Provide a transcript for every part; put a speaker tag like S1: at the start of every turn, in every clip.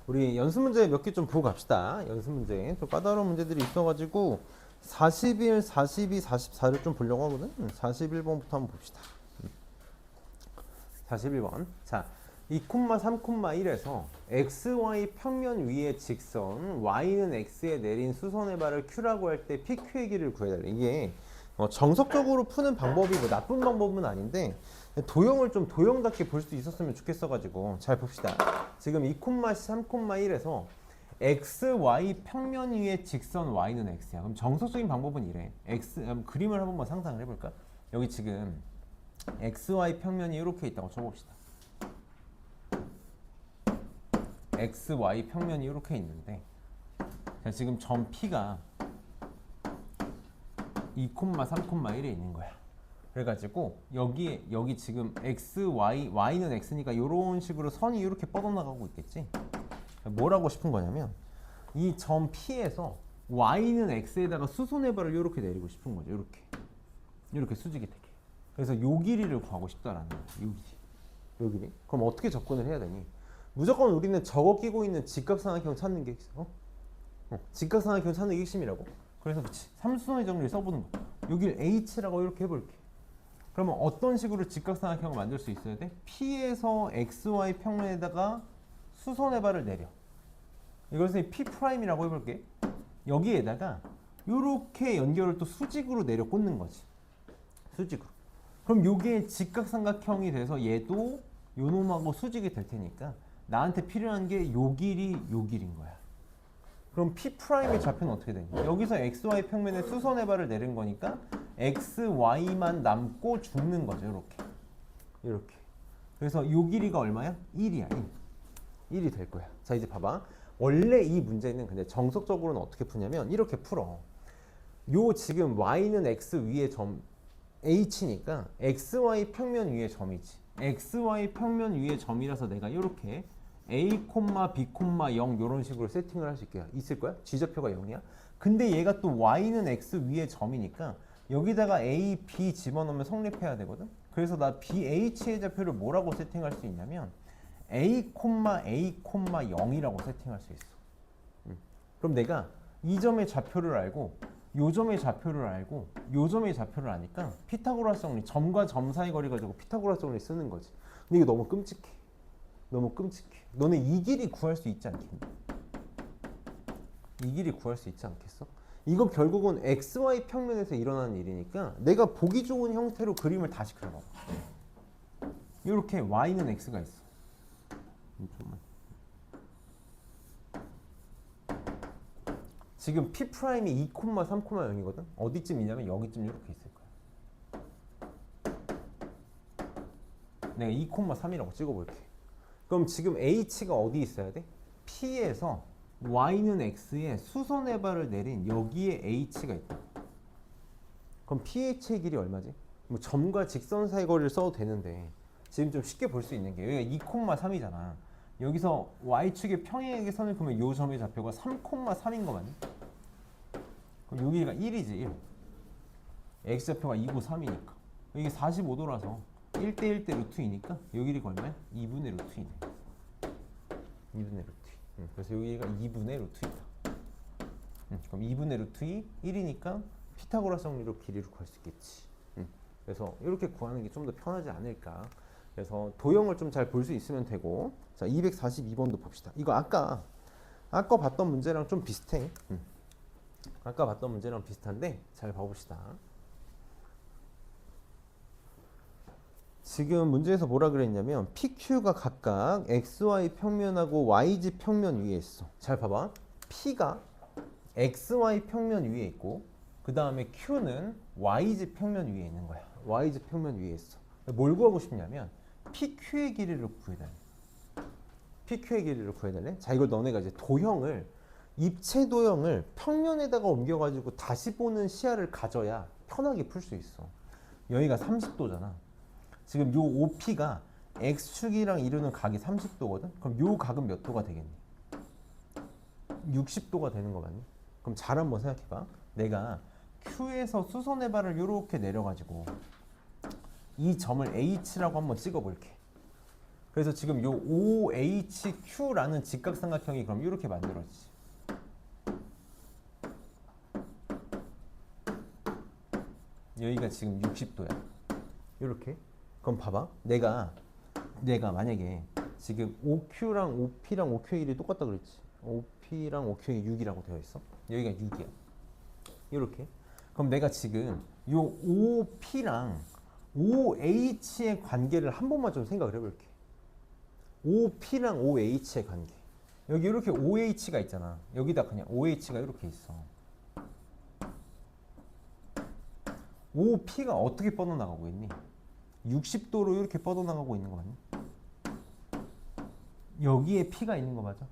S1: 우리 연습 문제 몇 개 좀 보고 갑시다. 연습 문제 좀 까다로운 문제들이 있어가지고 41, 42, 44를 좀 보려고 하거든. 41번부터 한번 봅시다. 41번. 자, 2,3,1에서 xy 평면 위의 직선 y는 x에 내린 수선의 발을 q라고 할 때 pq의 길이를 구해달래. 이게 정석적으로 푸는 방법이 뭐 나쁜 방법은 아닌데 도형을 좀 도형답게 볼 수 있었으면 좋겠어가지고 잘 봅시다. 지금 2,3,1에서 xy 평면 위의 직선 y는 x야. 그럼 정석적인 방법은 이래. 그림을 한번 상상을 해볼까? 여기 지금 xy 평면이 이렇게 있다고 쳐봅시다. xy 평면이 이렇게 있는데 자, 지금 점 P가 2,3,1에 있는 거야. 그래가지고 여기 지금 y는 x니까 이런 식으로 선이 이렇게 뻗어나가고 있겠지. 뭘 하고 싶은 거냐면 이 점 P에서 y는 x에다가 수선의 발을 이렇게 내리고 싶은 거죠. 이렇게 수직이 되게. 그래서 요 길이를 구하고 싶다라는 거야. 요 길이. 그럼 어떻게 접근을 해야 되니? 무조건 우리는 저거 끼고 있는 직각삼각형 찾는 게 있어. 직각삼각형 찾는 게 핵심이라고. 그래서 그치. 삼수선의 정리를 써보는 거. 여길 H라고 이렇게 해볼게. 그러면 어떤 식으로 직각삼각형을 만들 수 있어야 돼? P에서 XY 평면에다가 수선의 발을 내려. 이것을 P'이라고 해볼게. 여기에다가 이렇게 연결을 또 수직으로 내려 꽂는 거지. 수직으로. 그럼 요게 직각삼각형이 돼서 얘도 요 놈하고 수직이 될 테니까 나한테 필요한 게 요 길이 요 길인 거야. 그럼 P'의 좌표는 어떻게 되냐? 여기서 XY 평면에 수선의 발을 내린 거니까 XY만 남고 죽는 거죠. 이렇게. 그래서 요 길이가 얼마야? 1이야. 1이 될 거야. 자, 이제 봐봐. 원래 이 문제는 근데 정석적으로는 어떻게 푸냐면 이렇게 풀어. 요 지금 Y는 X 위에 점 H니까 XY 평면 위에 점이지. XY 평면 위에 점이라서 내가 이렇게 A, B, 0 이런 식으로 세팅을 할 수 있을 거야. G좌표가 0이야. 근데 얘가 또 Y는 X 위에 점이니까 여기다가 A, B 집어넣으면 성립해야 되거든. 그래서 나 BH의 좌표를 뭐라고 세팅할 수 있냐면 A, A, 0이라고 세팅할 수 있어. 그럼 내가 이 점의 좌표를 알고 요 점의 좌표를 알고 요 점의 좌표를 아니까 피타고라스 정리, 점과 점 사이 거리 가지고 피타고라스 정리 쓰는 거지. 근데 이거 너무 끔찍해. 너네 이 길이 구할 수 있지 않겠니? 이 길이 구할 수 있지 않겠어? 이거 결국은 XY 평면에서 일어나는 일이니까 내가 보기 좋은 형태로 그림을 다시 그려봐. 이렇게 Y는 X가 있어. 지금 P'이 2,3,0이거든? 어디쯤이냐면 여기쯤 이렇게 있을 거야. 내가 2,3이라고 찍어볼게. 그럼 지금 H가 어디 있어야 돼? P에서 Y는 X에 수선의 발을 내린 여기에 H가 있다. 그럼 PH의 길이 얼마지? 뭐 점과 직선 사이 거리를 써도 되는데 지금 좀 쉽게 볼 수 있는 게 여기가 2,3이잖아. 여기서 Y축의 평행의 선을 보면 요 점의 좌표가 3,3인 거 맞니? 그럼 여기가 1이지 1. X좌표가 2고 3이니까 이게 45도라서 1대 1대 루트 2니까 여기 길이가 얼마야? 2분의 루트 2네. 2분의 루트 2. 그래서 여기가 2분의 루트 2다. 그럼 2분의 루트 2, 1이니까 피타고라스 정리로 길이를 구할 수 있겠지. 그래서 이렇게 구하는 게 좀 더 편하지 않을까. 그래서 도형을 좀 잘 볼 수 있으면 되고. 자, 242번도 봅시다. 이거 아까 봤던 문제랑 좀 비슷해. 아까 봤던 문제랑 비슷한데 잘 봐봅시다. 지금 문제에서 뭐라 그랬냐면 PQ가 각각 XY 평면하고 YZ 평면 위에 있어. 잘 봐봐. P가 XY 평면 위에 있고 그 다음에 Q는 YZ 평면 위에 있는 거야. YZ 평면 위에 있어. 뭘 구하고 싶냐면 PQ의 길이를 구해달래. 자, 이걸 너네가 이제 입체 도형을 평면에다가 옮겨가지고 다시 보는 시야를 가져야 편하게 풀 수 있어. 여기가 30도잖아. 지금 요 OP가 X축이랑 이루는 각이 30도거든? 그럼 요 각은 몇 도가 되겠니? 60도가 되는 거 맞니? 그럼 잘 한번 생각해봐. 내가 Q에서 수선의 발을 이렇게 내려가지고 이 점을 H라고 한번 찍어볼게. 그래서 지금 요 OHQ라는 직각삼각형이 그럼 이렇게 만들어지지. 여기가 지금 60도야. 이렇게. 그럼 봐봐. 내가 만약에 지금 OQ랑 OP랑 OQ의 길이 똑같다 그랬지. OP랑 OQ의 6이라고 되어 있어. 여기가 6이야. 이렇게. 그럼 내가 지금 요 OP랑 OH의 관계를 한 번만 좀 생각을 해볼게. OP랑 OH의 관계. 여기 이렇게 OH가 있잖아. 여기다 그냥 OH가 이렇게 있어. OP가 어떻게 뻗어나가고 있니? 60도로 이렇게 뻗어나가고 있는 거 맞니? 여기에 P가 있는 거 맞아?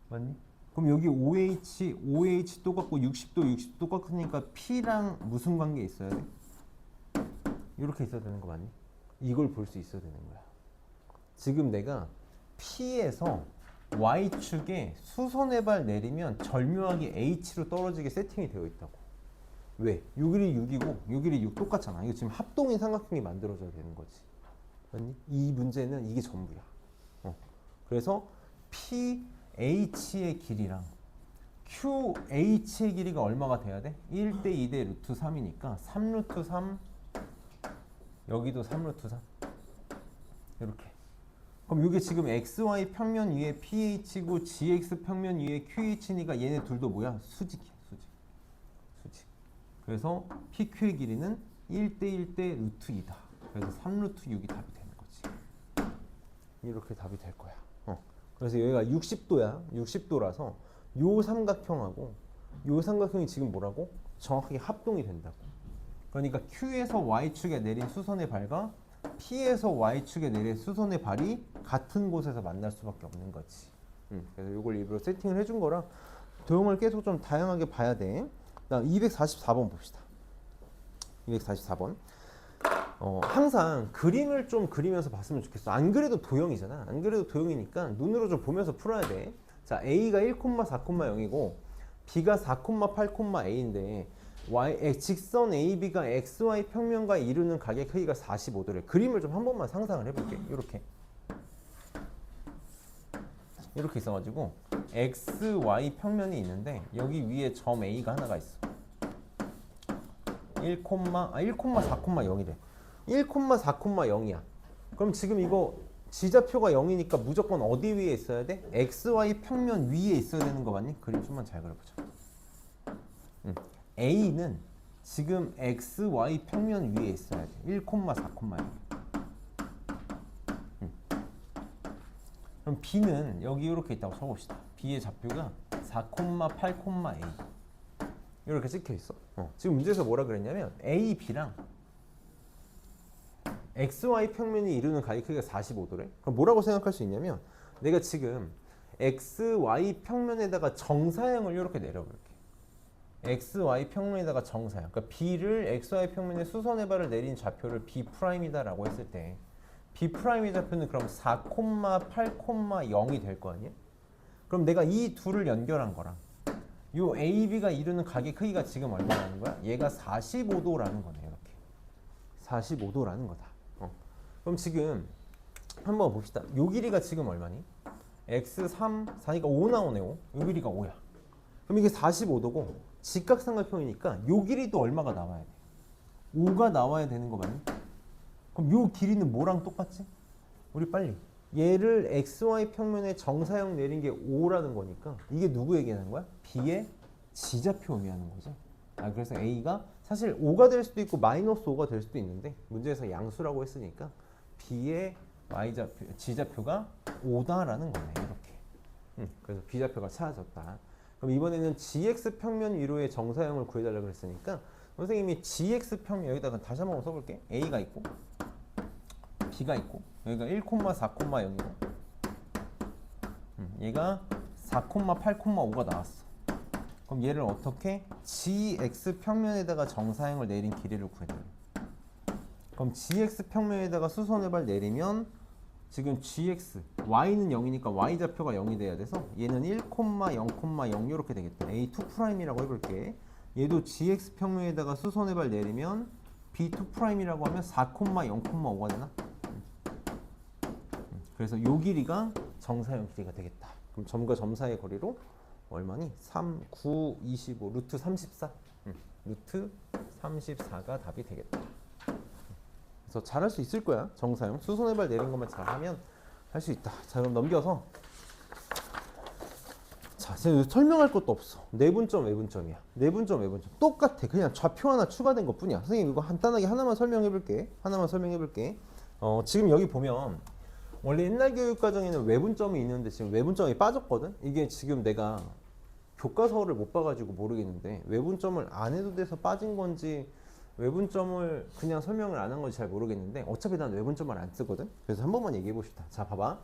S1: 맞니? 그럼 여기 OH 똑같고 60도 똑같으니까 P랑 무슨 관계 있어야 돼? 이렇게 있어야 되는 거 맞니? 이걸 볼 수 있어야 되는 거야. 지금 내가 P에서 Y축에 수선의 발 내리면 절묘하게 H로 떨어지게 세팅이 되어 있다고. 왜? 요 길이 6이고 요 길이 6 똑같잖아. 이거 지금 합동인 삼각형이 만들어져야 되는 거지. 맞니? 이 문제는 이게 전부야. 그래서 PH의 길이랑 QH의 길이가 얼마가 돼야 돼? 1대 2대 루트 3이니까 3 루트 3 여기도 3 루트 3 이렇게. 그럼 이게 지금 XY 평면 위에 PH고 GX 평면 위에 QH니까 얘네 둘도 뭐야? 수직이야. 수직. 그래서 PQ의 길이는 1대 1대 루트 2다. 그래서 3 루트 6이 답이 되는 거지. 이렇게 답이 될 거야. 그래서 여기가 60도야. 60도라서 요 삼각형하고 요 삼각형이 지금 뭐라고? 정확하게 합동이 된다고. 그러니까 Q에서 Y축에 내린 수선의 발과 P에서 Y축에 내린 수선의 발이 같은 곳에서 만날 수밖에 없는 거지. 그래서 이걸 일부러 세팅을 해준 거라 도형을 계속 좀 다양하게 봐야 돼. 다음 244번 봅시다. 244번. 항상 그림을 좀 그리면서 봤으면 좋겠어. 안 그래도 도형이잖아. 안 그래도 도형이니까 눈으로 좀 보면서 풀어야 돼. 자, A가 1,4,0이고 B가 4,8,a인데 직선 AB가 XY 평면과 이루는 각의 크기가 45도래. 그림을 좀 한 번만 상상을 해볼게. 이렇게 있어가지고 XY 평면이 있는데 여기 위에 점 A가 하나가 있어. 1,4,0이래. 1,4,0이야. 그럼 지금 이거 지좌표가 0이니까 무조건 어디 위에 있어야 돼? XY 평면 위에 있어야 되는 거 맞니? 그림 좀만 잘 그려보자. A는 지금 XY 평면 위에 있어야 돼. 1,4,0. 그럼 B는 여기 이렇게 있다고 써봅시다. B의 좌표가 4,8,a 이렇게 찍혀 있어. 지금 문제에서 뭐라 그랬냐면 A, B랑 XY 평면이 이루는 각의 크기가 45도래. 그럼 뭐라고 생각할 수 있냐면 내가 지금 XY 평면에다가 정사형을 이렇게 내려볼게. XY 평면에다가 정사형. 그러니까 B를 XY 평면에 수선의 발을 내린 좌표를 B'이다라고 했을 때 B'의 좌표는 그럼 4,8,0이 될 거 아니야? 그럼 내가 이 둘을 연결한 거랑 요 AB가 이루는 각의 크기가 지금 얼마라는 거야? 얘가 45도라는 거네. 이렇게 45도라는 거다. 그럼 지금 한번 봅시다. 요 길이가 지금 얼마니? x3, 4니까 5 나오네. 5. 요 길이가 5야. 그럼 이게 45도고 직각삼각형이니까 요 길이도 얼마가 나와야 돼? 5가 나와야 되는 거 맞니? 그럼 요 길이는 뭐랑 똑같지? 우리 빨리 얘를 XY 평면에 정사형 내린 게 5라는 거니까 이게 누구 얘기하는 거야? B의 지좌표 의미하는 거죠. 그래서 A가 사실 5가 될 수도 있고 마이너스 5가 될 수도 있는데 문제에서 양수라고 했으니까 B의 Y좌표, 지좌표가 5다라는 거네. 이렇게. 그래서 B좌표가 찾아졌다. 그럼 이번에는 GX 평면 위로의 정사형을 구해달라고 그랬으니까 선생님이 GX 평면 여기다가 다시 한번 써볼게. A가 있고 B가 있고 여기가 1,4,0이고 얘가 4,8,5가 나왔어. 그럼 얘를 어떻게 GX 평면에다가 정사형을 내린 길이를 구해달래. 그럼 GX 평면에다가 수선의 발 내리면 지금 GX Y는 0이니까 Y좌표가 0이 돼야 돼서 얘는 1,0,0 이렇게 되겠다. A2'이라고 해볼게. 얘도 GX 평면에다가 수선의 발 내리면 B2'이라고 하면 4,0,5가 되나? 그래서 요 길이가 정사형 길이가 되겠다. 그럼 점과 점 사이의 거리로 얼마니? 3, 9, 25, 루트 34. 루트 34가 답이 되겠다. 그래서 잘할 수 있을 거야. 정사형. 수선의 발 내린 것만 잘하면 할 수 있다. 자, 그럼 넘겨서. 자, 제가 설명할 것도 없어. 내분점, 외분점이야. 내분점, 외분점. 똑같아. 그냥 좌표 하나 추가된 것 뿐이야. 선생님 이거 간단하게 하나만 설명해 볼게. 지금 여기 보면 원래 옛날 교육과정에는 외분점이 있는데 지금 외분점이 빠졌거든? 이게 지금 내가 교과서를 못 봐가지고 모르겠는데 외분점을 안 해도 돼서 빠진 건지 외분점을 그냥 설명을 안 한 건지 잘 모르겠는데 어차피 난 외분점을 안 쓰거든? 그래서 한 번만 얘기해 봅시다. 자, 봐봐.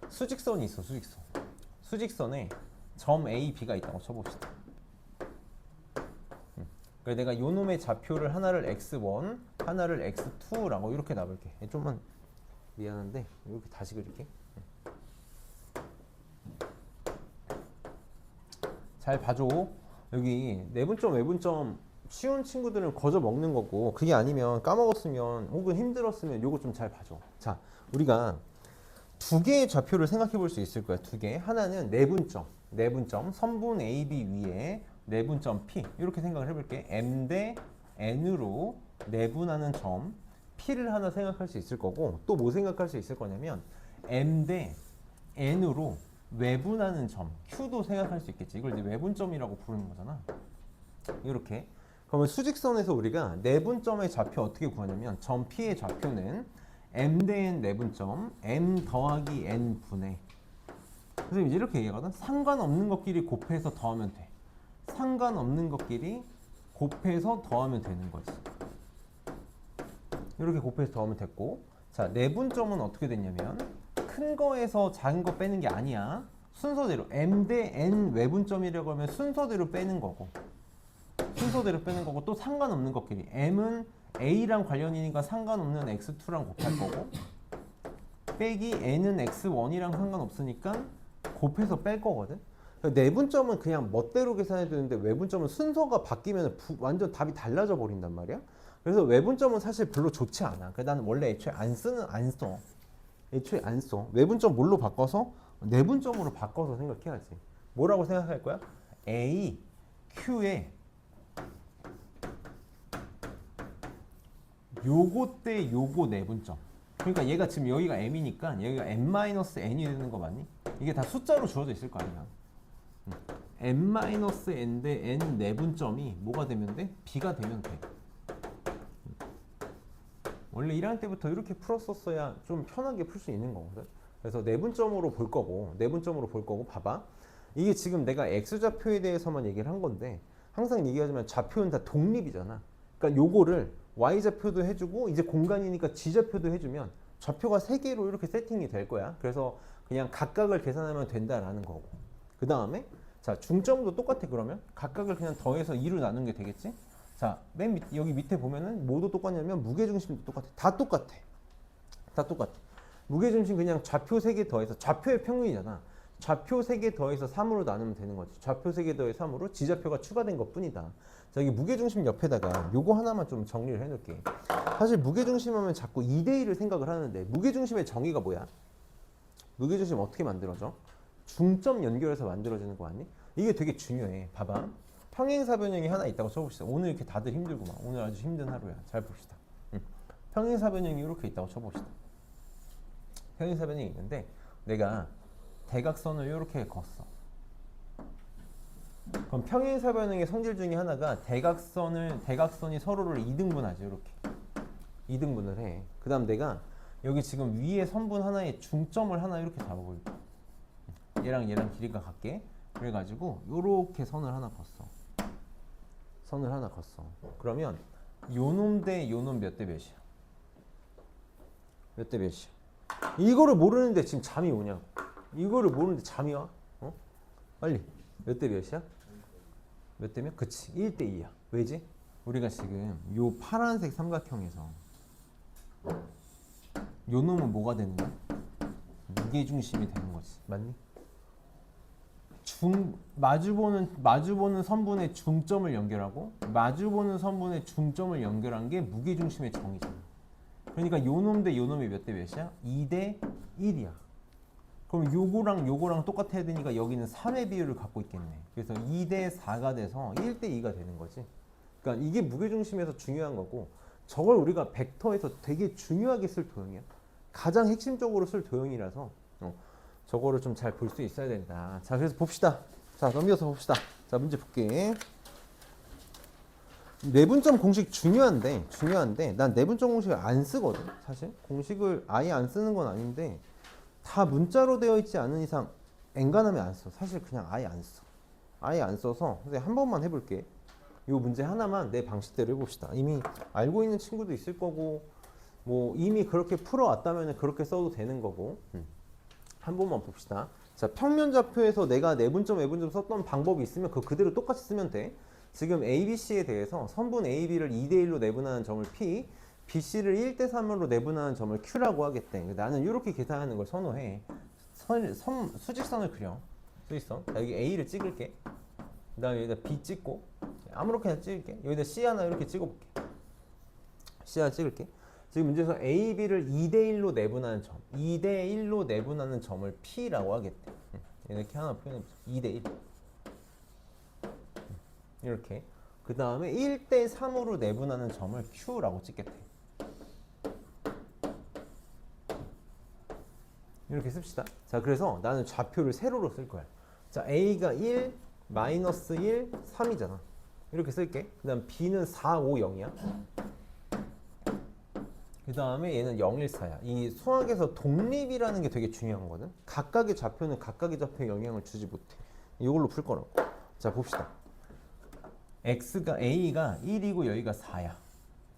S1: 수직선이 있어, 수직선. 수직선에 점 A, B가 있다고 쳐봅시다. 그래서 내가 요 놈의 좌표를 하나를 x1, 하나를 x2라고 이렇게 놔볼게. 좀만 미안한데 이렇게 다시 그릴게. 잘 봐줘. 여기 내분점, 외분점 쉬운 친구들은 거저 먹는 거고 그게 아니면 까먹었으면 혹은 힘들었으면 요거 좀 잘 봐줘. 자, 우리가 두 개의 좌표를 생각해 볼 수 있을 거야. 두 개. 하나는 내분점, 선분 AB 위에 내분점 P 이렇게 생각을 해볼게. M 대 N으로 내분하는 점 P를 하나 생각할 수 있을 거고 또 뭐 생각할 수 있을 거냐면 M 대 N으로 외분하는 점 Q도 생각할 수 있겠지. 이걸 이제 외분점이라고 부르는 거잖아. 이렇게. 그러면 수직선에서 우리가 내분점의 좌표 어떻게 구하냐면 점 P의 좌표는 M 대 N 내분점 M 더하기 N 분의 선생님 이제 이렇게 얘기하거든. 상관없는 것끼리 곱해서 더하면 돼. 상관없는 것끼리 곱해서 더하면 되는 거지. 이렇게 곱해서 더하면 됐고 자, 내분점은 어떻게 됐냐면 큰 거에서 작은 거 빼는 게 아니야. 순서대로 M 대 N 외분점이라고 하면 순서대로 빼는 거고 또 상관없는 것끼리 M은 A랑 관련이니까 상관없는 X2랑 곱할 거고 빼기 N은 X1이랑 상관없으니까 곱해서 뺄 거거든. 내분점은 그냥 멋대로 계산해 두는데 외분점은 순서가 바뀌면 완전 답이 달라져 버린단 말이야. 그래서 외분점은 사실 별로 좋지 않아. 그래서 나는 원래 애초에 안 써. 외분점 뭘로 바꿔서? 내분점으로 바꿔서 생각해야지. 뭐라고 생각할 거야? A, Q에 요거 때 요거 내분점. 그러니까 얘가 지금 여기가 M이니까 여기가 M-N이 되는 거 맞니? 이게 다 숫자로 주어져 있을 거 아니야. M-N 대 N 내분점이 뭐가 되면 돼? B가 되면 돼. 원래 1학년 때부터 이렇게 풀었었어야 좀 편하게 풀 수 있는 거거든. 그래서 내분점으로 볼 거고 봐봐. 이게 지금 내가 X좌표에 대해서만 얘기를 한 건데 항상 얘기하지만 좌표는 다 독립이잖아. 그러니까 요거를 Y좌표도 해주고 이제 공간이니까 G좌표도 해주면 좌표가 3개로 이렇게 세팅이 될 거야. 그래서 그냥 각각을 계산하면 된다라는 거고 그 다음에 자 중점도 똑같아. 그러면 각각을 그냥 더해서 2로 나누는 게 되겠지. 자, 맨 밑, 여기 밑에 보면은 뭐도 똑같냐면 무게중심도 똑같아. 다 똑같아. 무게중심 그냥 좌표 3개 더해서 좌표의 평균이잖아. 좌표 3개 더해서 3으로 나누면 되는 거지. 좌표 3개 더해서 3으로 G좌표가 추가된 것 뿐이다. 자, 여기 무게중심 옆에다가 요거 하나만 좀 정리를 해놓을게. 사실 무게중심 하면 자꾸 2대1을 생각을 하는데 무게중심의 정의가 뭐야? 무게중심 어떻게 만들어져? 중점 연결해서 만들어지는 거 아니? 이게 되게 중요해. 봐봐. 평행사변형이 하나 있다고 쳐봅시다. 오늘 이렇게 다들 힘들구만. 오늘 아주 힘든 하루야. 잘 봅시다. 평행사변형이 이렇게 있다고 쳐봅시다. 평행사변형이 있는데 내가 대각선을 이렇게 그었어. 그럼 평행사변형의 성질 중에 하나가 대각선이 서로를 2등분하지. 이렇게 2등분을 해. 그 다음 내가 여기 지금 위에 선분 하나에 중점을 하나 이렇게 잡아볼게. 얘랑 길이가 같게. 그래가지고 요렇게 선을 하나 걷어. 그러면 요놈 대 요놈 몇 대 몇이야? 몇 대 몇이야? 이거를 모르는데 지금 잠이 오냐고. 이거를 모르는데 잠이 와? 빨리. 몇 대 몇이야? 몇 대 몇? 그치. 1대 2야. 왜지? 우리가 지금 요 파란색 삼각형에서 요 놈은 뭐가 되는 거야? 무게중심이 되는 거지. 맞니? 마주보는 선분의 중점을 연결하고 마주보는 선분의 중점을 연결한 게 무게중심의 정의잖아. 그러니까 요 놈 대 요 놈이 몇 대 몇이야? 2대 1이야. 그럼 요거랑 요거랑 똑같아야 되니까 여기는 3의 비율을 갖고 있겠네. 그래서 2대 4가 돼서 1대 2가 되는 거지. 그러니까 이게 무게중심에서 중요한 거고, 저걸 우리가 벡터에서 되게 중요하게 쓸 도형이야. 가장 핵심적으로 쓸 도형이라서 저거를 좀 잘 볼 수 있어야 된다. 자, 그래서 봅시다. 자, 넘겨서 봅시다. 자, 문제 볼게. 내분점 공식 중요한데 난 내분점 공식을 안 쓰거든. 사실 공식을 아예 안 쓰는 건 아닌데, 다 문자로 되어 있지 않은 이상 엔간하면 안 써. 사실 그냥 아예 안 써. 아예 안 써서 선생님 한 번만 해볼게. 이 문제 하나만 내 방식대로 해봅시다. 이미 알고 있는 친구도 있을 거고, 뭐 이미 그렇게 풀어왔다면 그렇게 써도 되는 거고. 한 번만 봅시다. 자, 평면좌표에서 내가 내분점, 외분점 썼던 방법이 있으면 그거 그대로 똑같이 쓰면 돼. 지금 ABC에 대해서 선분 AB를 2대1로 내분하는 점을 P, BC를 1대3으로 내분하는 점을 Q라고 하겠대. 나는 이렇게 계산하는 걸 선호해. 수직선을 그려. 수직선. 자, 여기 A를 찍을게. 그 다음에 여기다 B 찍고, 아무렇게나 찍을게. 여기다 C 하나 이렇게 찍어볼게. C 하나 찍을게. 지금 문제에서 A, B를 2대1로 내분하는 점, 2대1로 내분하는 점을 P라고 하겠대. 이렇게 하나 표현해보자. 2대1. 이렇게. 그 다음에 1대3으로 내분하는 점을 Q라고 찍겠대. 이렇게 씁시다. 자, 그래서 나는 좌표를 세로로 쓸 거야. 자, A가 1, 마이너스 1, 3이잖아. 이렇게 쓸게. 그 다음 B는 4, 5, 0이야. 그 다음에 얘는 0, 1, 4야. 이 수학에서 독립이라는 게 되게 중요한 거거든. 각각의 좌표는 각각의 좌표에 영향을 주지 못해. 이걸로 풀 거라고. 자, 봅시다. A가 1이고 여기가 4야.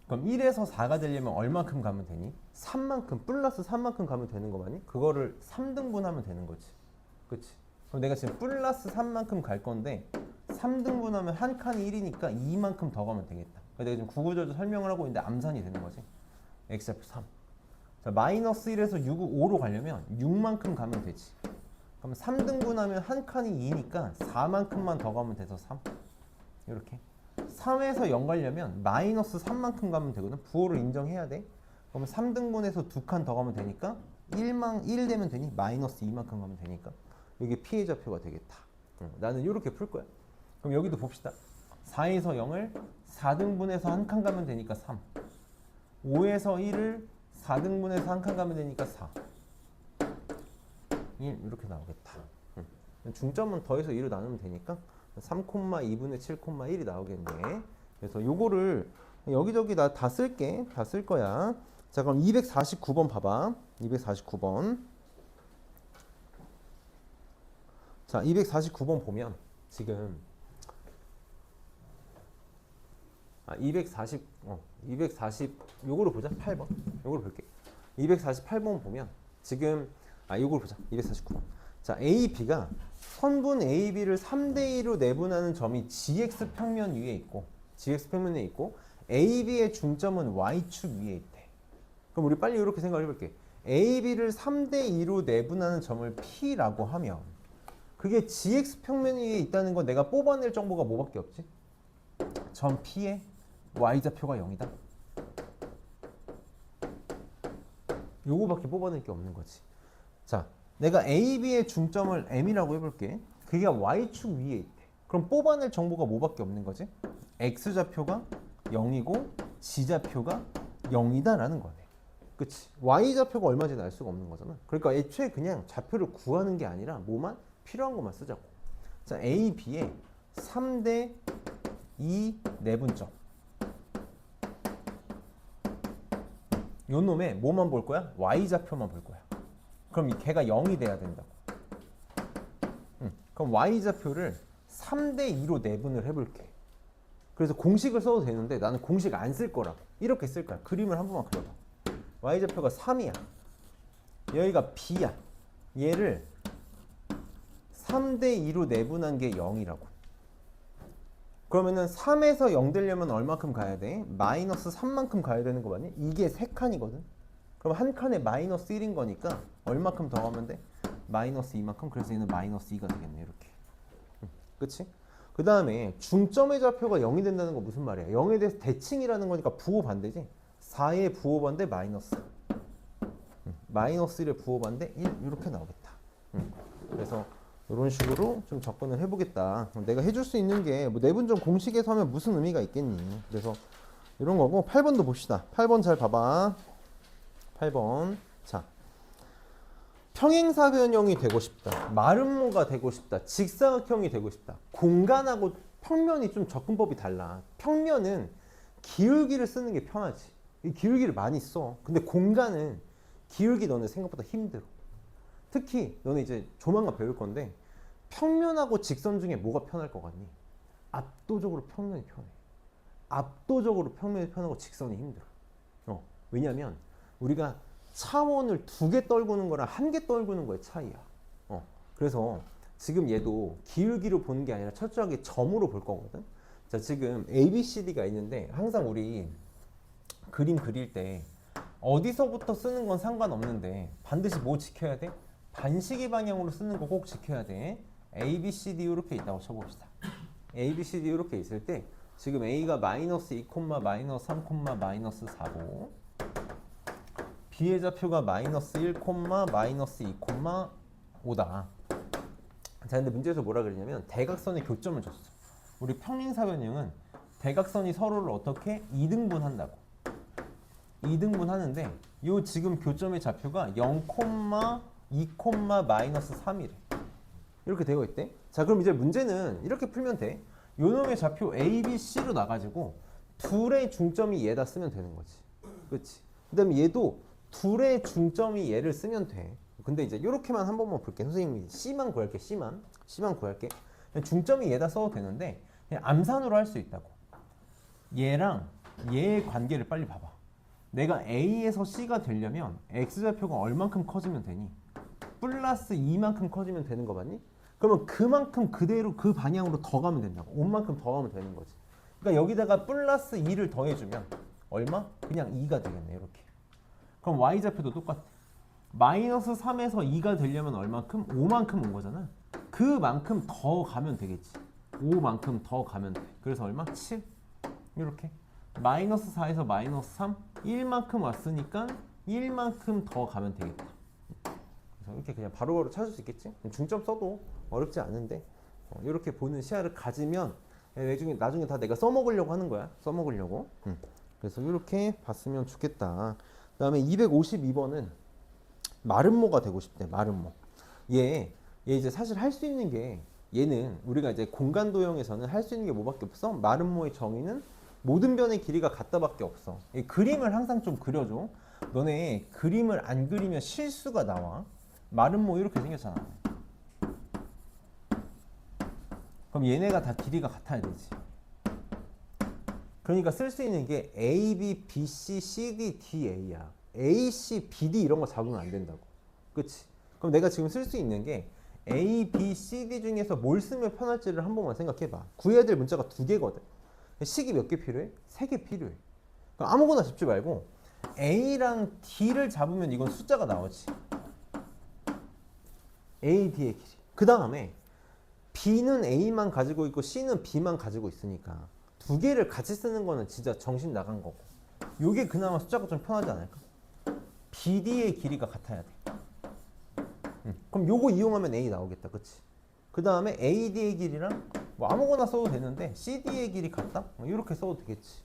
S1: 그럼 1에서 4가 되려면 얼만큼 가면 되니? 3만큼, 플러스 3만큼 가면 되는 거 맞니? 그거를 3등분하면 되는 거지. 그치? 그럼 내가 지금 플러스 3만큼 갈 건데 3등분하면 한 칸이 1이니까 2만큼 더 가면 되겠다. 내가 지금 구구절절 설명을 하고 있는데 암산이 되는 거지. X좌표 3. 자, 마이너스 1에서 6, 5로 가려면 6만큼 가면 되지. 그럼 3등분하면 한 칸이 2니까 4만큼만 더 가면 돼서 3. 이렇게. 3에서 0 가려면 마이너스 3만큼 가면 되거든. 부호를 인정해야 돼. 그러면 3등분해서 2칸 더 가면 되니까 1 되면 되니? 마이너스 2만큼 가면 되니까 이게 P의 좌표가 되겠다. 나는 이렇게 풀 거야. 그럼 여기도 봅시다. 4에서 0을 4등분해서 한 칸 가면 되니까 3. 5에서 1을 4등분해서 한 칸 가면 되니까 4. 1 이렇게 나오겠다. 중점은 더해서 2로 나누면 되니까 3,2분의 7,1이 나오겠네. 그래서 요거를 여기저기 나 다 쓸게. 다 쓸 거야. 자, 그럼 249번 봐봐. 249번. 자, 249번 보면 지금 240 요거로 보자. 8번. 요거로 볼게. 248번 보면 지금 요거로 보자. 249번. 자, A, B가 선분 A, B를 3대2로 내분하는 점이 GX 평면 위에 있고, GX 평면에 있고, A, B의 중점은 Y축 위에 있대. 그럼 우리 빨리 이렇게 생각을 해볼게. A, B를 3대2로 내분하는 점을 P라고 하면 그게 GX 평면 위에 있다는 건 내가 뽑아낼 정보가 뭐밖에 없지? 점 P의 Y좌표가 0이다. 요거밖에 뽑아낼 게 없는 거지. 자, 내가 A, B의 중점을 M이라고 해볼게. 그게 Y축 위에 있대. 그럼 뽑아낼 정보가 뭐밖에 없는 거지? X좌표가 0이고 G좌표가 0이다라는 거네. 그치? Y좌표가 얼마인지 알 수가 없는 거잖아. 그러니까 애초에 그냥 좌표를 구하는 게 아니라 뭐만? 필요한 것만 쓰자고. 자, A, B의 3대2 내분점. 요 놈의 뭐만 볼 거야? Y좌표만 볼 거야. 그럼 걔가 0이 돼야 된다고. 그럼 Y좌표를 3대2로 내분을 해볼게. 그래서 공식을 써도 되는데 나는 공식 안 쓸 거라고. 이렇게 쓸 거야. 그림을 한 번만 그려봐. Y좌표가 3이야. 여기가 B야. 얘를 3대2로 내분한 게 0이라고. 그러면은 3에서 0 되려면 얼마큼 가야 돼? 마이너스 3만큼 가야 되는 거 맞니? 이게 3칸이거든. 그럼 한 칸에 마이너스 1인 거니까 얼마큼 더 가면 돼? 마이너스 2만큼. 그래서 얘는 마이너스 2가 되겠네. 이렇게. 그치? 그 다음에 중점의 좌표가 0이 된다는 거 무슨 말이야? 0에 대해서 대칭이라는 거니까 부호 반대지? 4의 부호반대 마이너스. 마이너스 1의 부호반대 1 이렇게 나오겠다. 그래서 이런 식으로 좀 접근을 해보겠다. 내가 해줄 수 있는 게 뭐 내분점 공식에서 하면 무슨 의미가 있겠니? 그래서 이런 거고 8번도 봅시다. 8번 잘 봐봐. 8번. 자, 평행사변형이 되고 싶다. 마름모가 되고 싶다. 직사각형이 되고 싶다. 공간하고 평면이 좀 접근법이 달라. 평면은 기울기를 쓰는 게 편하지. 이 기울기를 많이 써. 근데 공간은 기울기 너네 생각보다 힘들어. 특히 너네 이제 조만간 배울 건데 평면하고 직선 중에 뭐가 편할 것 같니? 압도적으로 평면이 편해. 압도적으로 평면이 편하고 직선이 힘들어. 왜냐면 우리가 차원을 2개 떨구는 거랑 1개 떨구는 거의 차이야. 그래서 지금 얘도 기울기로 보는 게 아니라 철저하게 점으로 볼 거거든. 자, 지금 ABCD가 있는데 항상 우리 그림 그릴 때 어디서부터 쓰는 건 상관없는데 반드시 뭐 지켜야 돼? 반시계 방향으로 쓰는 거 꼭 지켜야 돼. ABCD 이렇게 있다고 쳐봅시다. ABCD 이렇게 있을 때 지금 A가 마이너스 2, 마이너스 3, 마이너스 4고 B의 좌표가 마이너스 1, 마이너스 2, 5다. 자, 근데 문제에서 뭐라 그러냐면 대각선의 교점을 줬어. 우리 평행사변형은 대각선이 서로를 어떻게 2등분한다고. 2등분 하는데 요 지금 교점의 좌표가 0, 2, 마이너스 3이래. 이렇게 되어 있대. 자, 그럼 이제 문제는 이렇게 풀면 돼. 요 놈의 좌표 A, B, C로 나가지고 둘의 중점이 얘다 쓰면 되는 거지. 그렇지? 그 다음에 얘도 둘의 중점이 얘를 쓰면 돼. 근데 이제 이렇게만 한 번만 볼게. 선생님이 C만 구할게. C만 구할게. 중점이 얘다 써도 되는데 그냥 암산으로 할 수 있다고. 얘랑 얘의 관계를 빨리 봐봐. 내가 A에서 C가 되려면 X좌표가 얼만큼 커지면 되니? 플러스 2만큼 커지면 되는 거 맞니? 그러면 그만큼 그대로 그 방향으로 더 가면 된다고. 5만큼 더 가면 되는 거지. 그러니까 여기다가 플러스 2를 더해주면 얼마? 그냥 2가 되겠네. 이렇게. 그럼 Y좌표도 똑같아. 마이너스 3에서 2가 되려면 얼만큼? 5만큼 온 거잖아. 그만큼 더 가면 되겠지. 5만큼 더 가면 돼. 그래서 얼마? 7. 이렇게. 마이너스 4에서 마이너스 3. 1만큼 왔으니까 1만큼 더 가면 되겠다. 그래서 이렇게 그냥 바로바로 찾을 수 있겠지? 중점 써도 어렵지 않은데 이렇게 보는 시야를 가지면 나중에 다 내가 써먹으려고 하는 거야. 써먹으려고. 그래서 이렇게 봤으면 좋겠다. 그 다음에 252번은 마름모가 되고 싶대. 마름모. 얘 이제 사실 할 수 있는 게 얘는 우리가 이제 공간 도형에서는 할 수 있는 게 뭐밖에 없어? 마름모의 정의는 모든 변의 길이가 같다밖에 없어. 이 그림을 항상 좀 그려줘. 너네 그림을 안 그리면 실수가 나와. 마름모 이렇게 생겼잖아. 그럼 얘네가 다 길이가 같아야 되지. 그러니까 쓸 수 있는 게 A, B, B, C, C, D, D, A야. A, C, B, D 이런 거 잡으면 안 된다고. 그치? 그럼 내가 지금 쓸 수 있는 게 A, B, C, D 중에서 뭘 쓰면 편할지를 한 번만 생각해봐. 구해야 될 문자가 2개거든. 식이 몇 개 필요해? 3개 필요해. 그럼 아무거나 잡지 말고 A랑 D를 잡으면 이건 숫자가 나오지. A, D의 길이. 그 다음에 B는 A만 가지고 있고 C는 B만 가지고 있으니까 2개를 같이 쓰는 거는 진짜 정신 나간 거고. 요게 그나마 숫자가 좀 편하지 않을까? BD의 길이가 같아야 돼. 그럼 요거 이용하면 A 나오겠다. 그치? 그 다음에 AD의 길이랑 뭐 아무거나 써도 되는데 CD의 길이 같다? 이렇게 써도 되겠지.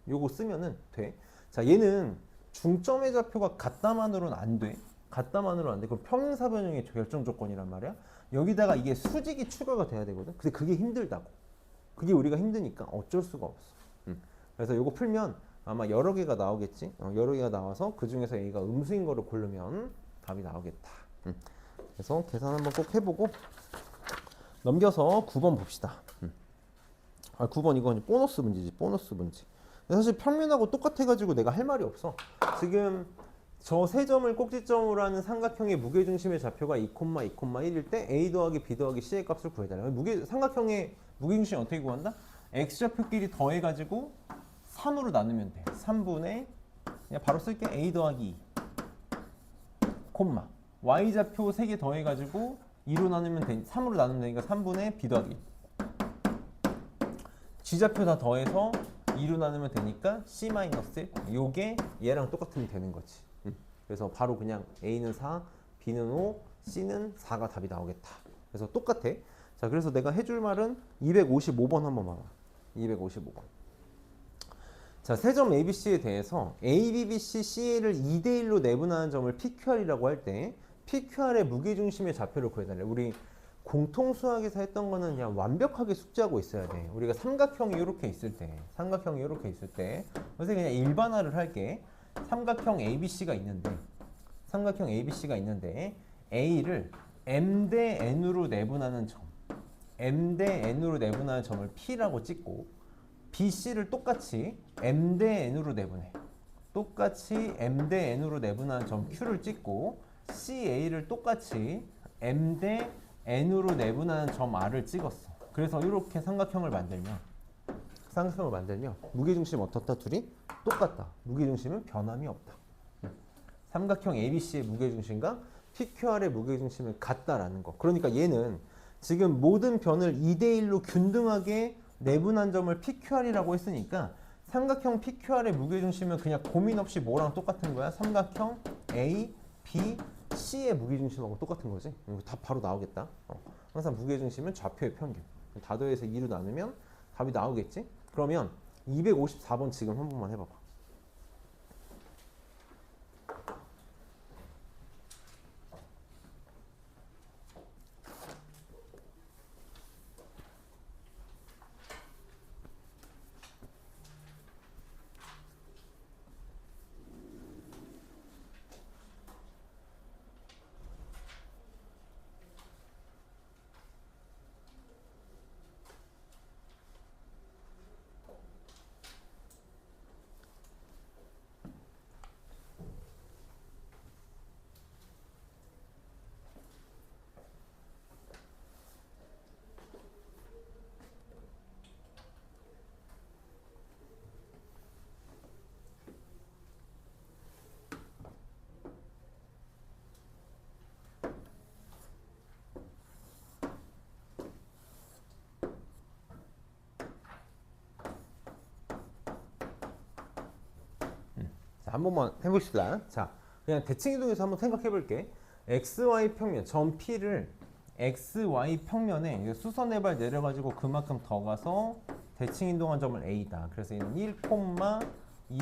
S1: 요거 쓰면은 돼. 자, 얘는 중점의 좌표가 같다만으로는 안 돼. 같다만으로는 안 돼. 그럼 평행사변형의 결정 조건이란 말이야. 여기다가 이게 수직이 추가가 돼야 되거든. 근데 그게 힘들다고. 그게 우리가 힘드니까 어쩔 수가 없어. 그래서 요거 풀면 아마 여러 개가 나오겠지. 여러 개가 나와서 그 중에서 A가 음수인 거를 고르면 답이 나오겠다. 그래서 계산 한번 꼭 해보고 넘겨서 9번 봅시다. 9번 이건 보너스 문제지. 보너스 문제. 사실 평면하고 똑같아가지고 내가 할 말이 없어. 지금 저 세 점을 꼭지점으로 하는 삼각형의 무게중심의 좌표가 2, 2, 1일 때 A 더하기 B 더하기 C의 값을 구해달라. 삼각형의 무게중심 어떻게 구한다? X좌표끼리 더해가지고 3으로 나누면 돼. 3분의 그냥 바로 쓸게. A 더하기 2 콤마 Y좌표 3개 더해가지고 2로 나누면 돼. 3으로 나누면 되니까 3분의 B 더하기 1. G좌표 다 더해서 2로 나누면 되니까 C-1 요게 얘랑 똑같으면 되는 거지. 그래서 바로 그냥 A는 4, B는 5, C는 4가 답이 나오겠다. 그래서 똑같아. 자, 그래서 내가 해줄 말은 255번 한번 봐봐. 255번. 자, 세 점 ABC에 대해서 A, B, B, C, C를 2대1로 내분하는 점을 PQR이라고 할 때 PQR의 무게중심의 좌표를 구해달래. 우리 공통수학에서 했던 거는 그냥 완벽하게 숙지하고 있어야 돼. 우리가 삼각형이 이렇게 있을 때, 그래서 그냥 일반화를 할게. 삼각형 ABC가 있는데, A를 M 대 N으로 내분하는 점, M 대 N으로 내분하는 점을 P라고 찍고, BC를 똑같이 M 대 N으로 내분해. 똑같이 M 대 N으로 내분하는 점 Q를 찍고, CA를 똑같이 M 대 N으로 내분하는 점 R을 찍었어. 그래서 이렇게 삼각형을 만들면 무게중심 어떻다? 둘이 똑같다. 무게중심은 변함이 없다. 삼각형 ABC의 무게중심과 PQR의 무게중심은 같다라는 거. 그러니까 얘는 지금 모든 변을 2대1로 균등하게 내분한 점을 PQR이라고 했으니까 삼각형 PQR의 무게중심은 그냥 고민 없이 뭐랑 똑같은 거야? 삼각형 A, B, C의 무게중심하고 똑같은 거지. 이거 답 바로 나오겠다. 항상 무게중심은 좌표의 평균. 다 더해서 2로 나누면 답이 나오겠지? 그러면 254번 지금 한 번만 해봐봐. 자, 한 번만 해봅시다. 자, 그냥 대칭이동에서 한번 생각해 볼게. XY 평면, 점 P를 XY 평면에 수선해발 내려가지고 그만큼 더 가서 대칭이동한 점을 A다. 그래서 얘는 1, 2,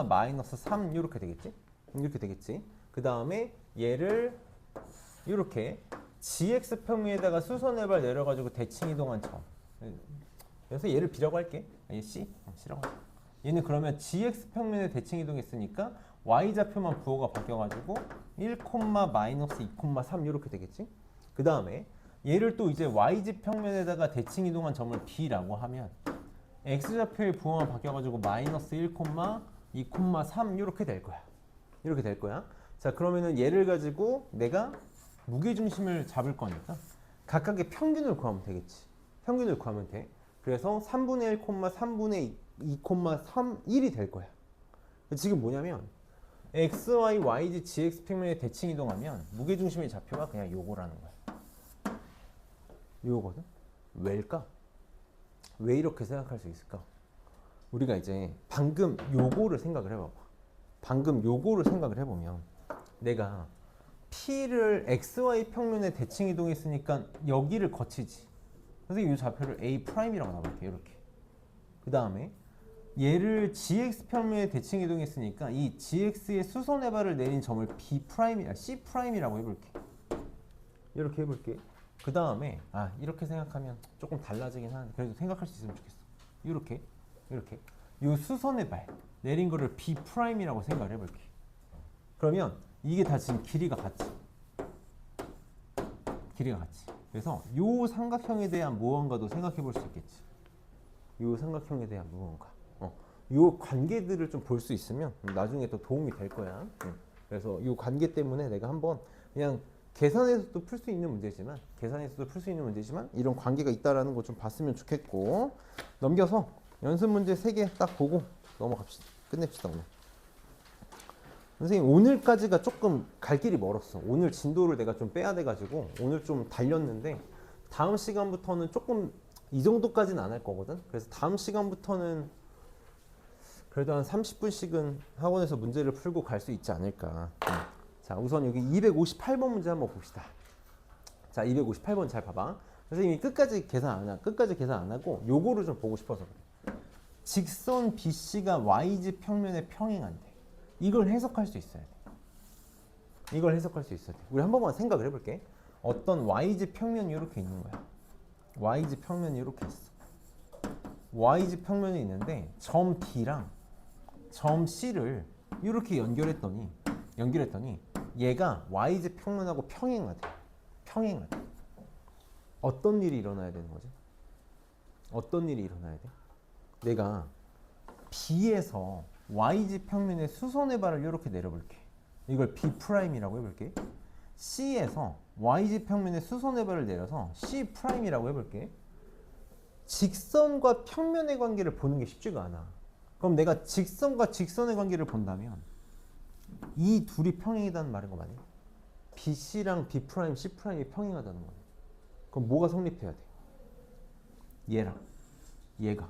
S1: 마이너스 3 이렇게 되겠지? 이렇게 되겠지? 그 다음에 얘를 이렇게 GX 평면에다가 수선해발 내려가지고 대칭이동한 점. 그래서 얘를 B라고 할게. 얘 C? C라고 할게. 얘는 그러면 GX 평면에 대칭 이동했으니까 Y좌표만 부호가 바뀌어가지고 1, 마이너스 2, 3 이렇게 되겠지? 그 다음에 얘를 또 이제 YZ 평면에다가 대칭 이동한 점을 B라고 하면 X좌표의 부호만 바뀌어가지고 마이너스 1, 2, 3 이렇게 될 거야. 이렇게 될 거야. 자, 그러면은 얘를 가지고 내가 무게중심을 잡을 거니까 각각의 평균을 구하면 되겠지. 평균을 구하면 돼. 그래서 3분의 1, 3분의 2, 3, 1이 될 거야. 지금 뭐냐면 x, y, yz, gx 평면에 대칭 이동하면 무게중심의 좌표가 그냥 요거라는 거야. 요거거든? 왜일까? 왜 이렇게 생각할 수 있을까? 우리가 이제 방금 요거를 생각을 해봐봐. 방금 요거를 생각을 해보면 내가 P를 XY 평면에 대칭 이동했으니까 여기를 거치지. 그래서 이 좌표를 A'이라고 나볼게. 이렇게. 그 다음에 얘를 GX 평면에 대칭 이동했으니까 이 GX의 수선해발을 내린 점을 C'이라고 해볼게. 이렇게 해볼게. 그 다음에 이렇게 생각하면 조금 달라지긴 하는데 그래도 생각할 수 있으면 좋겠어. 이렇게 요 수선해발 내린 거를 B'이라고 생각을 해볼게. 그러면 이게 다 지금 길이가 같지. 그래서 요 삼각형에 대한 무언가도 생각해 볼 수 있겠지. 요 삼각형에 대한 무언가. 요 관계들을 좀 볼 수 있으면 나중에 또 도움이 될 거야. 그래서 요 관계 때문에 내가 한번 그냥 계산에서도 풀 수 있는 문제지만 이런 관계가 있다라는 거 좀 봤으면 좋겠고, 넘겨서 연습 문제 3개 딱 보고 넘어갑시다. 끝냅시다. 오늘 선생님 오늘까지가 조금 갈 길이 멀었어. 오늘 진도를 내가 좀 빼야 돼가지고 오늘 좀 달렸는데 다음 시간부터는 조금 이 정도까지는 안 할 거거든. 그래서 다음 시간부터는 그래도 한 30분씩은 학원에서 문제를 풀고 갈 수 있지 않을까. 자, 우선 여기 258번 문제 한번 봅시다. 자, 258번 잘 봐봐. 선생님이 끝까지 계산 안 하고 요거를 좀 보고 싶어서 그래. 직선 BC가 YZ 평면에 평행한데 이걸 해석할 수 있어야 돼. 이걸 해석할 수 있어야 돼. 우리 한 번만 생각을 해볼게. 어떤 YZ 평면이 이렇게 있는 거야. YZ 평면이 이렇게 있어. YZ 평면이 있는데 점 D랑 점 C를 이렇게 연결했더니 얘가 YZ 평면하고 평행하대. 어떤 일이 일어나야 되는 거지? 어떤 일이 일어나야 돼? 내가 B에서 YZ 평면의 수선의 발을 이렇게 내려볼게. 이걸 B'이라고 해볼게. C에서 YZ 평면의 수선의 발을 내려서 C'이라고 해볼게. 직선과 평면의 관계를 보는 게 쉽지가 않아. 그럼 내가 직선과 직선의 관계를 본다면 이 둘이 평행이라는 말인 거 맞니? BC랑 B', C'이 평행하다는 거네. 그럼 뭐가 성립해야 돼? 얘랑 얘가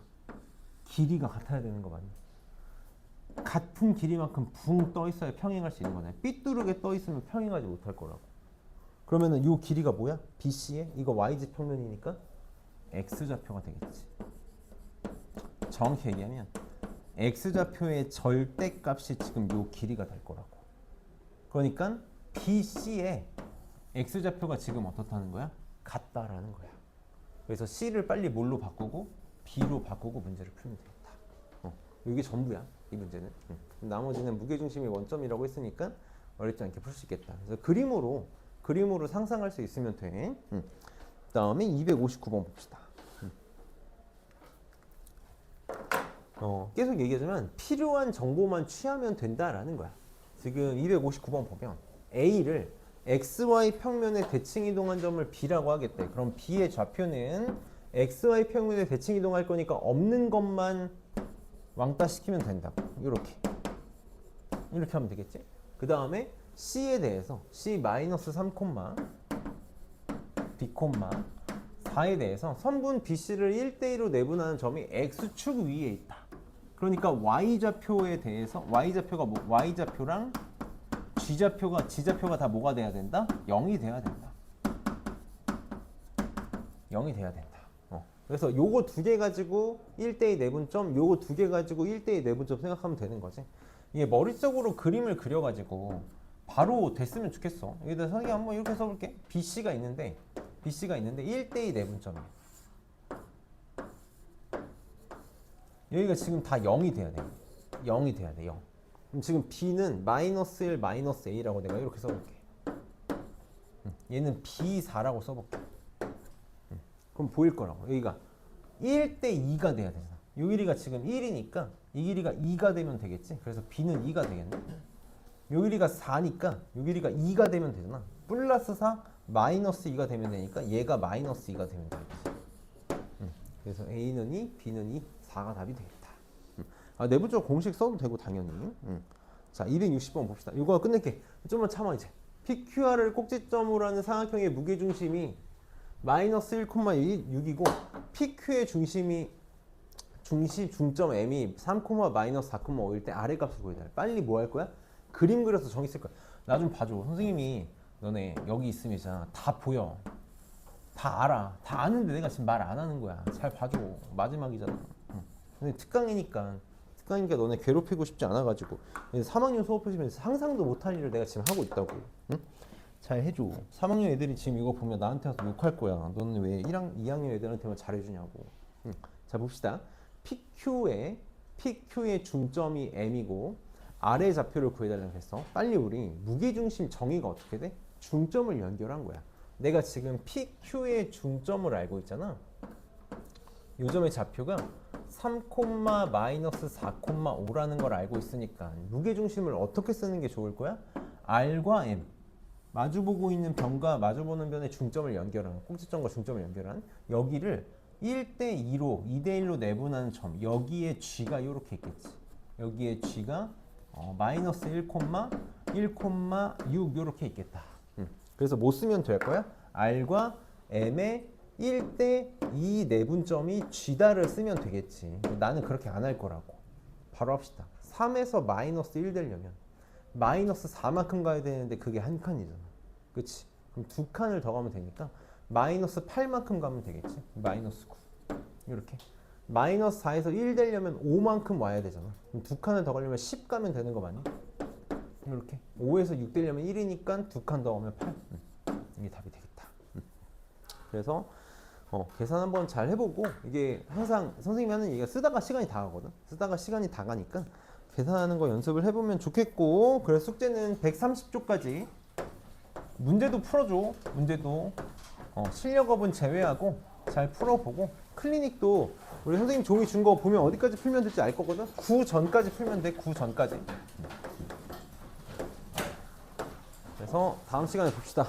S1: 길이가 같아야 되는 거 맞니? 같은 길이만큼 붕 떠 있어야 평행할 수 있는 거네. 삐뚤게 떠 있으면 평행하지 못할 거라고. 그러면은 이 길이가 뭐야? BC에 이거 YZ 평면이니까 X좌표가 되겠지. 정확히 얘기하면 X좌표의 절대값이 지금 이 길이가 될 거라고. 그러니까 BC에 X좌표가 지금 어떻다는 거야? 같다라는 거야. 그래서 C를 빨리 뭘로 바꾸고 B로 바꾸고 문제를 풀면 되겠다. 이게 전부야. 이 문제는. 나머지는 무게중심이 원점이라고 했으니까 어렵지 않게 풀 수 있겠다. 그래서 그림으로 상상할 수 있으면 돼. 다음에 259번 봅시다. 계속 얘기하지만 필요한 정보만 취하면 된다라는 거야. 지금 259번 보면 A를 XY 평면의 대칭 이동한 점을 B라고 하겠대. 그럼 B의 좌표는 XY 평면의 대칭 이동할 거니까 없는 것만 왕따 시키면 된다고. 이렇게 하면 되겠지. 그 다음에 C에 대해서 C-3, B, 4에 대해서 선분 BC를 1대1로 내분하는 점이 X축 위에 있다. 그러니까 Y좌표에 대해서 Y좌표랑 G좌표가 다 뭐가 돼야 된다? 0이 돼야 된다. 0이 돼야 된다. 그래서 요거 두 개 가지고 1대2 내분점, 요거 두 개 가지고 1대2 내분점 생각하면 되는 거지. 이게 머릿속으로 그림을 그려가지고 바로 됐으면 좋겠어. 여기다 선생님 한번 이렇게 써볼게. BC가 있는데 1대2 내분점이야. 여기가 지금 다 0이 돼야 돼. 0이 돼야 돼. 0. 그럼 지금 B는 -1, -A라고 내가 이렇게 써볼게. 얘는 B4라고 써볼게. 그럼 보일 거라고. 여기가 1대2가 돼야 되잖아. 이 길이가 지금 1이니까 이 길이가 2가 되면 되겠지. 그래서 B는 2가 되겠네. 이 길이가 4니까 이 길이가 2가 되면 되잖아. 플러스 4, -2가 되면 되니까 얘가 -2가 되면 되겠지. 그래서 A는 2, B는 2, 4가 답이 되겠다. 내부적으로 공식 써도 되고 당연히. 자, 260번 봅시다. 이거 끝낼게. 좀만 참아 이제. PQR을 꼭지점으로 하는 삼각형의 무게중심이 -1,6이고 PQ의 중점 M이 3, -4,5일 때 아래 값을 구해야 돼. 빨리 뭐 할 거야? 그림 그려서 정의 쓸 거야. 나 좀 봐줘. 선생님이 너네 여기 있으면 있잖아. 다 보여. 다 알아. 다 아는데 내가 지금 말 안 하는 거야. 잘 봐줘. 마지막이잖아. 근데 특강이니까 너네 괴롭히고 싶지 않아가지고 3학년 수업하시면서 상상도 못할 일을 내가 지금 하고 있다고. 응? 잘 해줘. 3학년 애들이 지금 이거 보면 나한테 와서 욕할 거야. 너는 왜 2학년 애들한테만 잘해주냐고. 자, 봅시다. PQ의 중점이 M이고 아래 좌표를 구해달라고 했어. 빨리 우리 무게중심 정의가 어떻게 돼? 중점을 연결한 거야. 내가 지금 PQ의 중점을 알고 있잖아. 요 점의 좌표가 3, -4,5라는 걸 알고 있으니까 무게중심을 어떻게 쓰는 게 좋을 거야? R과 M 마주보고 있는 변과 마주보는 변의 중점을 연결하는 꼭지점과 중점을 연결한 여기를 1대2로 2대1로 내분하는 점 여기에 G가 이렇게 있겠지. 여기에 G가 -1,6 이렇게 있겠다. 그래서 뭐 쓰면 될 거야? R과 M의 1대2 내분점이 G다를 쓰면 되겠지. 나는 그렇게 안 할 거라고. 바로 합시다. 3에서 마이너스 1 되려면 마이너스 4만큼 가야 되는데 그게 한 칸이잖아. 그치? 그럼 두 칸을 더 가면 되니까 마이너스 8만큼 가면 되겠지? 마이너스 9 이렇게. 마이너스 4에서 1 되려면 5만큼 와야 되잖아. 그럼 두 칸을 더 가려면 10 가면 되는 거 맞니? 이렇게. 5에서 6 되려면 1이니까 두 칸 더 가면 8. 이게 답이 되겠다. 그래서 계산 한번 잘 해보고, 이게 항상 선생님이 하는 얘기가 쓰다가 시간이 다 가거든. 쓰다가 시간이 다 가니까 계산하는 거 연습을 해보면 좋겠고, 그래서 숙제는 130쪽까지 문제도 풀어줘. 문제도 실력업은 제외하고 잘 풀어보고, 클리닉도 우리 선생님 종이 준 거 보면 어디까지 풀면 될지 알 거거든. 9 전까지 풀면 돼. 9 전까지. 그래서 다음 시간에 봅시다.